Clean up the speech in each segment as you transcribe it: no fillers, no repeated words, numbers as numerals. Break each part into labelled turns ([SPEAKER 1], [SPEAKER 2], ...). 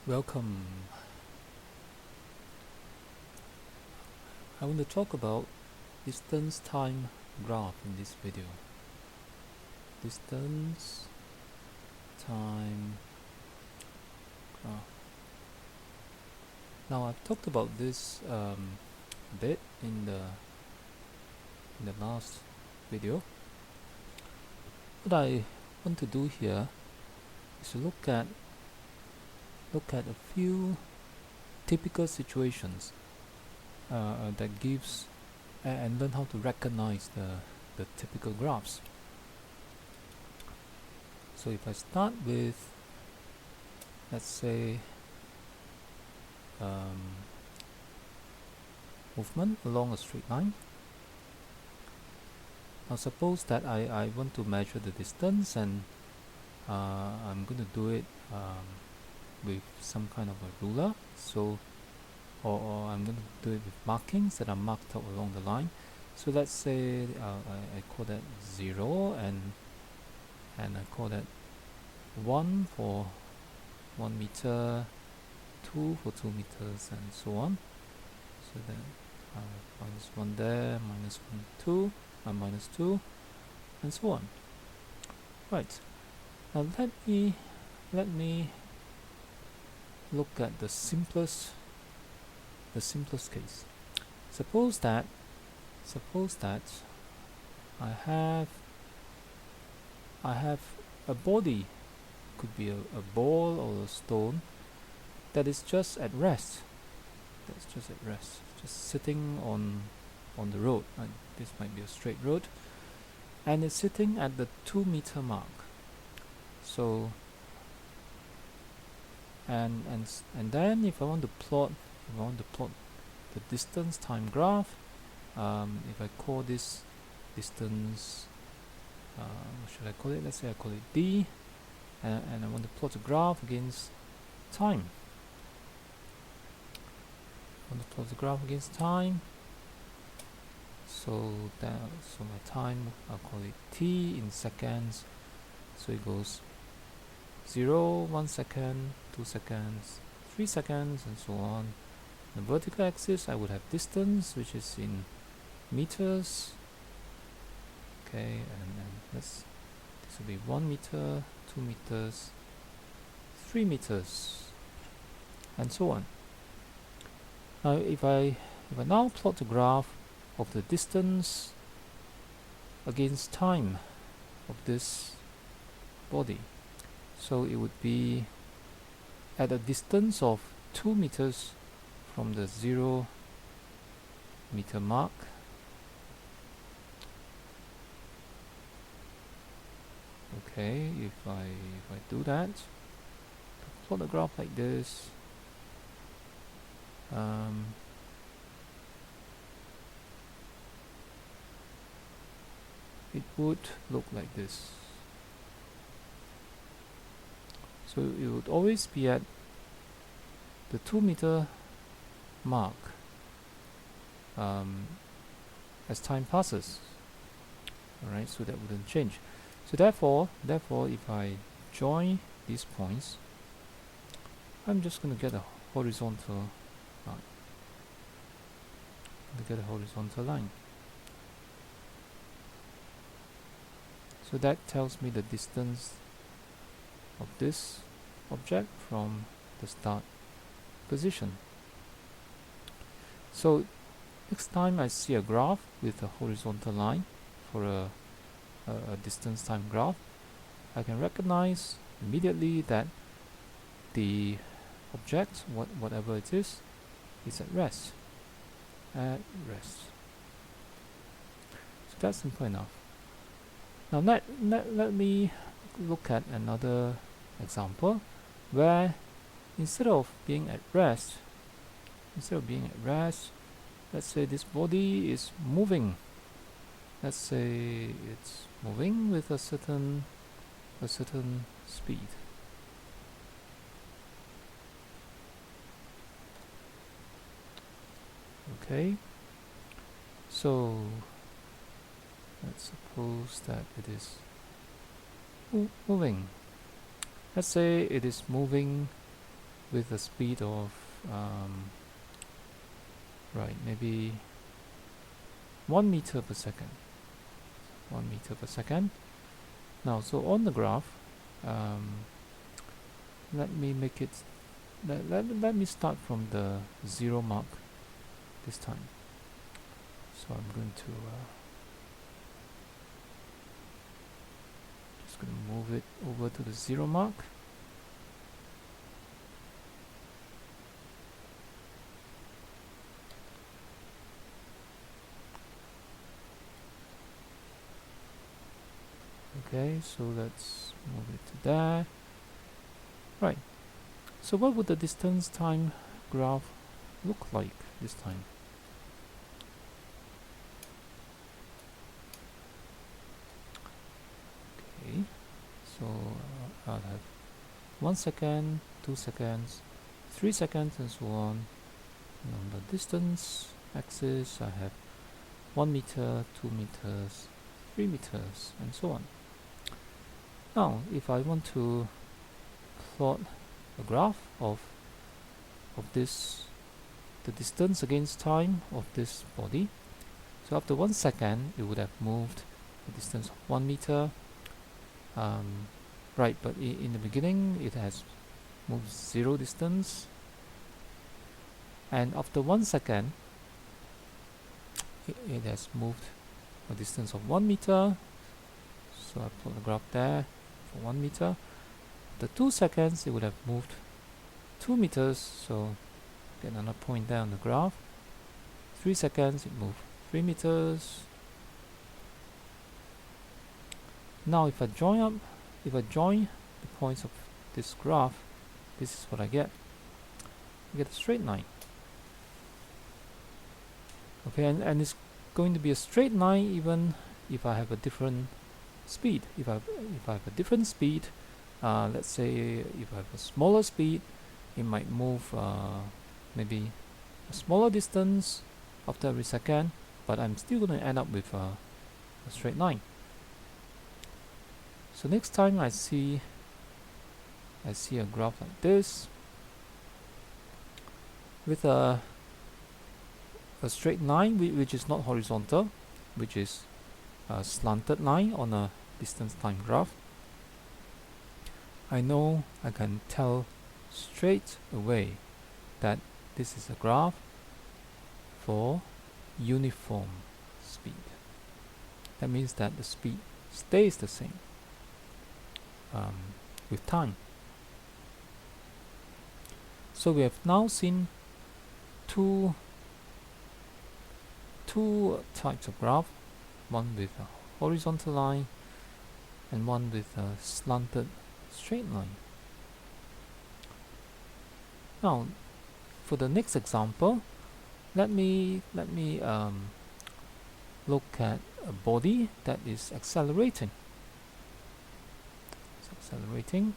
[SPEAKER 1] Welcome. I want to talk about distance time graph in this video. Distance time graph. Now I've talked about this bit in the last video. What I want to do here is to look at a few typical situations that gives and learn how to recognize the typical graphs. So if I start with, let's say, movement along a straight line. Now suppose that I want to measure the distance, and I'm going to do it with some kind of a ruler, so or I'm going to do it with markings that are marked out along the line. So let's say I call that 0, and I call that 1 for 1 meter, 2 for 2 meters, and so on. So then minus 1 there, minus 1, 2, and minus 2, and so on. Right. Now let me look at the simplest case. Suppose that I have a body, could be a ball or a stone, that is just at rest. Just sitting on the road. This might be a straight road, and it's sitting at the 2-meter mark. So and then if I want to plot the distance time graph, if I call this distance, what should I call it? Let's say I call it D, and I want to plot a graph against time. So my time, I'll call it T in seconds. So it goes 0, 1 second, 2 seconds, 3 seconds, and so on. The vertical axis, I would have distance, which is in meters. Okay, and this will be 1 meter, 2 meters, 3 meters, and so on. Now if I now plot a graph of the distance against time of this body, so it would be at a distance of 2 meters from the 0 meter mark. Okay, if I do that, plot a graph like this, it would look like this. So it would always be at the 2-meter mark as time passes. Alright, so that wouldn't change. So therefore, if I join these points, I'm just going to get a horizontal line. So that tells me the distance of this object from the start position. So next time I see a graph with a horizontal line for a distance time graph, I can recognize immediately that the object, whatever it is at rest. So that's simple enough. Now let me look at another example where instead of being at rest, let's say this body is moving. Let's say it's moving with a certain speed. Okay, so let's suppose that it is moving. Let's say it is moving with a speed of right, maybe 1 meter per second. 1 meter per second. Now, so on the graph, let me make it, let me start from the 0 mark this time. So I'm going to just going to move it over to the 0 mark. Okay, so let's move it to there. Right. So what would the distance time graph look like this time? Okay, so I'll have 1 second, 2 seconds, 3 seconds, and so on. And on the distance axis, I have 1 meter, 2 meters, 3 meters, and so on. Now, if I want to plot a graph of this, the distance against time of this body, so after 1 second, it would have moved a distance of 1 meter. Right, but in the beginning, it has moved 0 distance, and after 1 second, it has moved a distance of 1 meter. So I plot the graph there for 1 meter. After 2 seconds, it would have moved 2 meters. So get another point there on the graph. 3 seconds, it moved 3 meters. Now, if I join the points of this graph, this is what I get. I get a straight line. Okay, and it's going to be a straight line even if I have a different speed. If I have a different speed, let's say if I have a smaller speed, it might move maybe a smaller distance after every second, but I'm still going to end up with a straight line. So next time I see a graph like this with a straight line which is not horizontal, which is a slanted line on a distance time graph, I know I can tell straight away that this is a graph for uniform speed. That means that the speed stays the same with time. So we have now seen two types of graph, one with a horizontal line and one with a slanted straight line. Now, for the next example, let me look at a body that is accelerating. It's accelerating.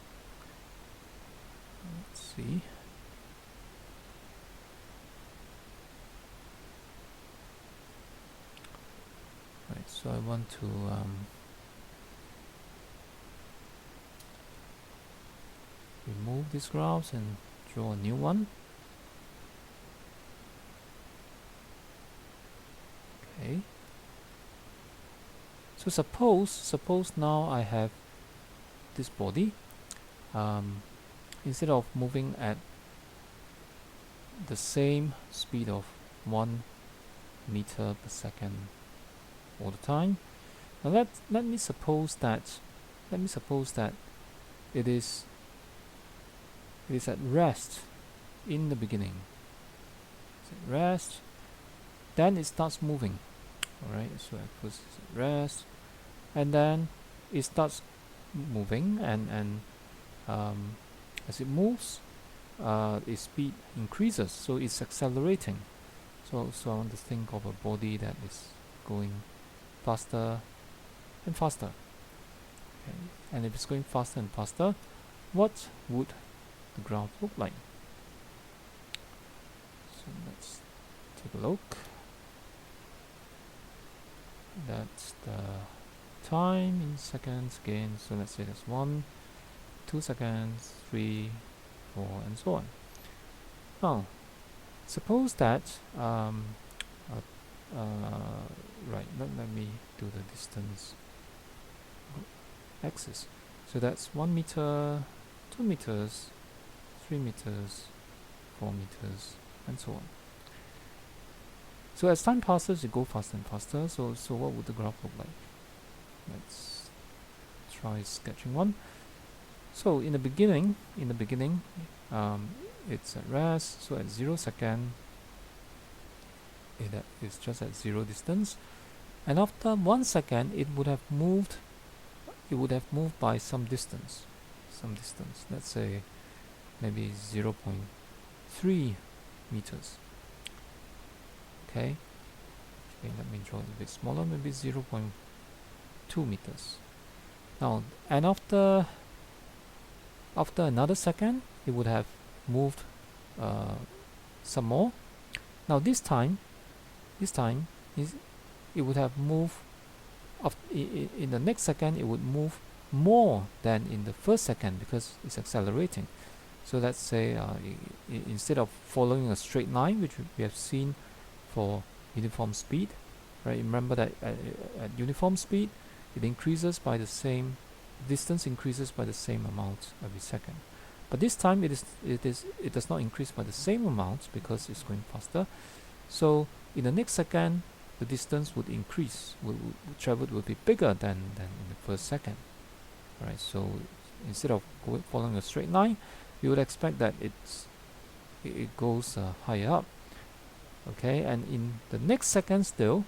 [SPEAKER 1] Let's see. Right, so I want to remove these graphs and draw a new one. Okay. So suppose now I have this body. Instead of moving at the same speed of 1 meter per second all the time, now let me suppose that it is at rest in the beginning. It's at rest, then it starts moving. Alright, so at first it's at rest, and then it starts moving, and as it moves, its speed increases, so it's accelerating. So I want to think of a body that is going faster and faster. Okay. And if it's going faster and faster, what would the graph look like? So let's take a look. That's the time in seconds again. So let's say that's 1, 2 seconds, 3, 4, and so on. Now, suppose that right, let me do the distance axis. So that's 1 meter, 2 meters, 3 meters, 4 meters, and so on. So as time passes, it goes faster and faster. So what would the graph look like? Let's try sketching one. So in the beginning, it's at rest. So at 0 second, it is just at 0 distance, and after 1 second, it would have moved. It would have moved by some distance. Let's say maybe 0.3 meters. Okay, let me draw it a bit smaller, maybe 0.2 meters. Now, and after another second, it would have moved some more. Now this time it would have moved in the next second. It would move more than in the first second because it's accelerating. So let's say instead of following a straight line, which we have seen for uniform speed, right? Remember that at uniform speed, it increases by the same distance, increases by the same amount every second. But this time it does not increase by the same amount because it's going faster. So in the next second, the distance would increase, traveled will be bigger than in the first second, right? So instead of following a straight line, you would expect that it goes higher up. Okay, and in the next second still,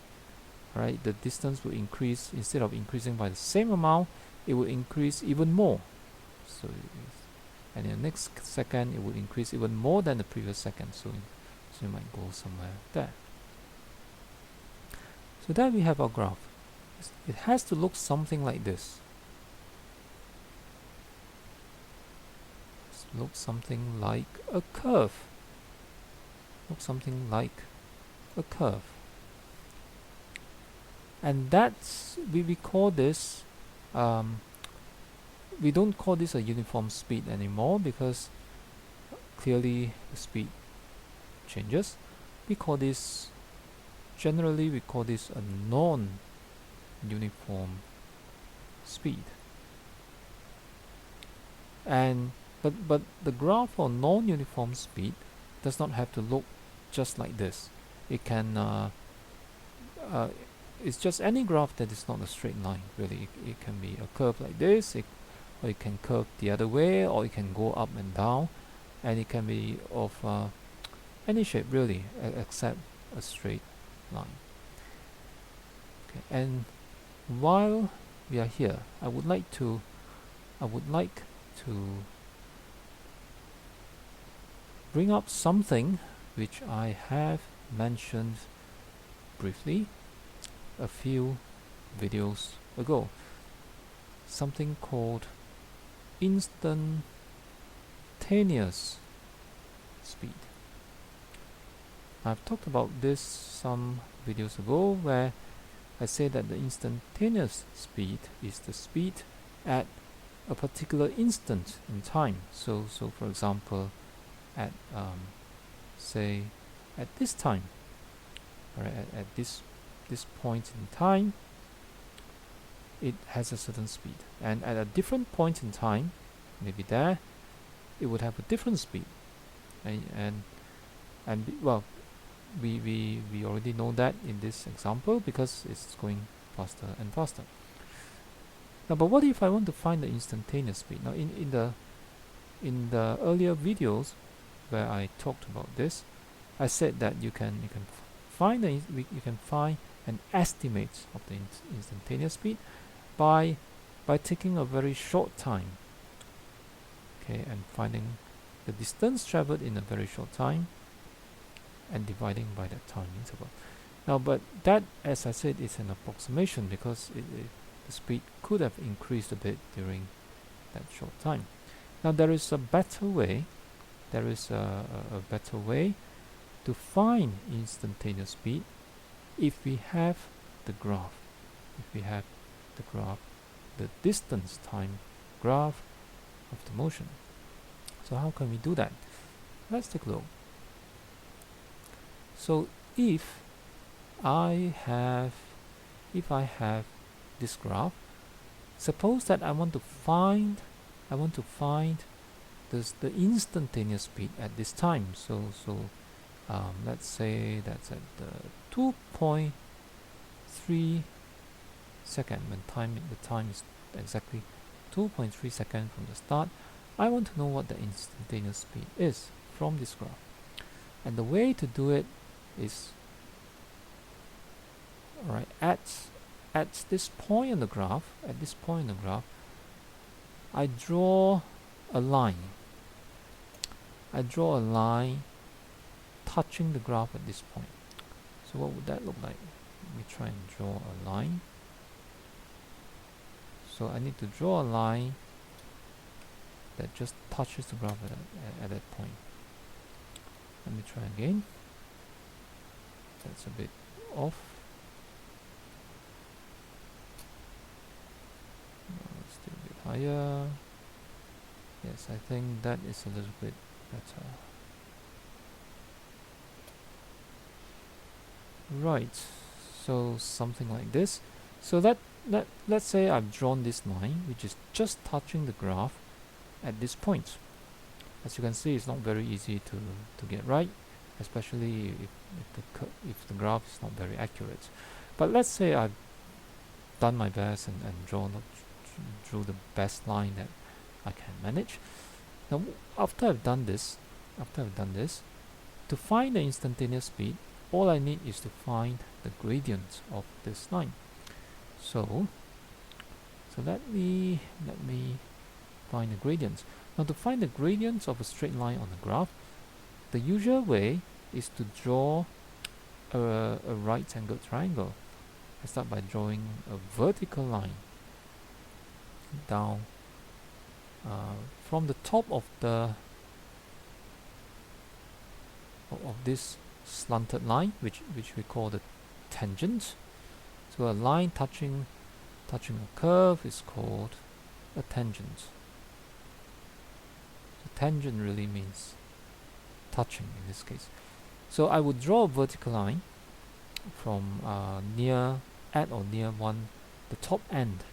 [SPEAKER 1] right, the distance will increase. Instead of increasing by the same amount, it will increase even more. So and in the next second, it will increase even more than the previous second. So you might go somewhere there. So there we have our graph. It has to look something like this. Look something like a curve. Look something like a curve. And that's, we call this, we don't call this a uniform speed anymore because clearly the speed changes. We call this, generally we call this a non-uniform speed. And but the graph for non-uniform speed does not have to look just like this. It can it's just any graph that is not a straight line, really. It can be a curve like this, or it can curve the other way, or it can go up and down, and it can be of any shape really, except a straight line. Okay, and while we are here, I would like to bring up something which I have mentioned briefly a few videos ago. Something called instantaneous speed. I've talked about this some videos ago where I say that the instantaneous speed is the speed at a particular instant in time. So for example, at say at this time, right, at this point in time, it has a certain speed, and at a different point in time, maybe there, it would have a different speed, well, we already know that in this example because it's going faster and faster. Now, but what if I want to find the instantaneous speed? Now, in the earlier videos where I talked about this, I said that you can find an estimate of the instantaneous speed by taking a very short time, okay, and finding the distance traveled in a very short time and dividing by that time interval. Now, but that, as I said, is an approximation because the speed could have increased a bit during that short time. Now, there is a better way. There is a better way to find instantaneous speed if we have the graph. If we have the graph, the distance time graph of the motion. So how can we do that? Let's take a look. So if I have this graph, suppose that I want to find the instantaneous speed at this time. So let's say that's at the 2.3 second when the time is exactly 2.3 seconds from the start. I want to know what the instantaneous speed is from this graph, and the way to do it is, alright, at this point in the graph, I draw a line. Touching the graph at this point. So what would that look like? Let me try and draw a line. So I need to draw a line that just touches the graph at that point. Let me try again. That's a bit off. Still a bit higher. Yes, I think that is a little bit better. Right, so something like this. So let's say I've drawn this line, which is just touching the graph at this point. As you can see, it's not very easy to get right, especially if the graph is not very accurate. But let's say I've done my best and drew the best line that I can manage. Now, after I've done this, to find the instantaneous speed, all I need is to find the gradient of this line. So let me find the gradients. Now, to find the gradients of a straight line on the graph, the usual way is to draw a right-angled triangle. I start by drawing a vertical line down from the top of this slanted line, which we call the tangent. So a line touching a curve is called a tangent. So tangent really means touching in this case. So I would draw a vertical line from the top end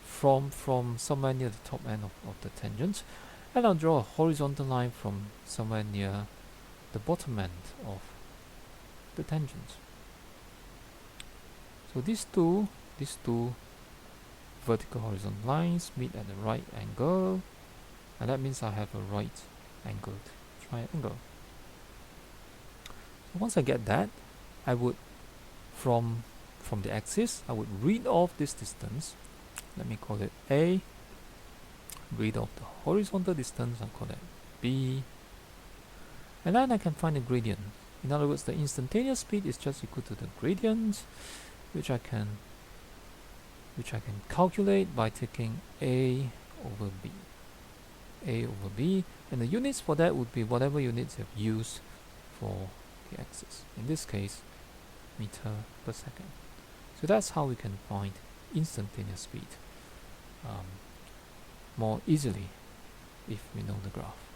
[SPEAKER 1] from somewhere near the top end of the tangent, and I'll draw a horizontal line from somewhere near the bottom end of the tangent. So these two vertical horizontal lines meet at the right angle, and that means I have a right angled triangle. So once I get that, I would from the axis, I would read off this distance. Let me call it A. Read off the horizontal distance, I'll call that B. And then I can find the gradient. In other words, the instantaneous speed is just equal to the gradient, which I can calculate by taking A over B. And the units for that would be whatever units you have used for the axis. In this case, meter per second. So that's how we can find instantaneous speed more easily if we know the graph.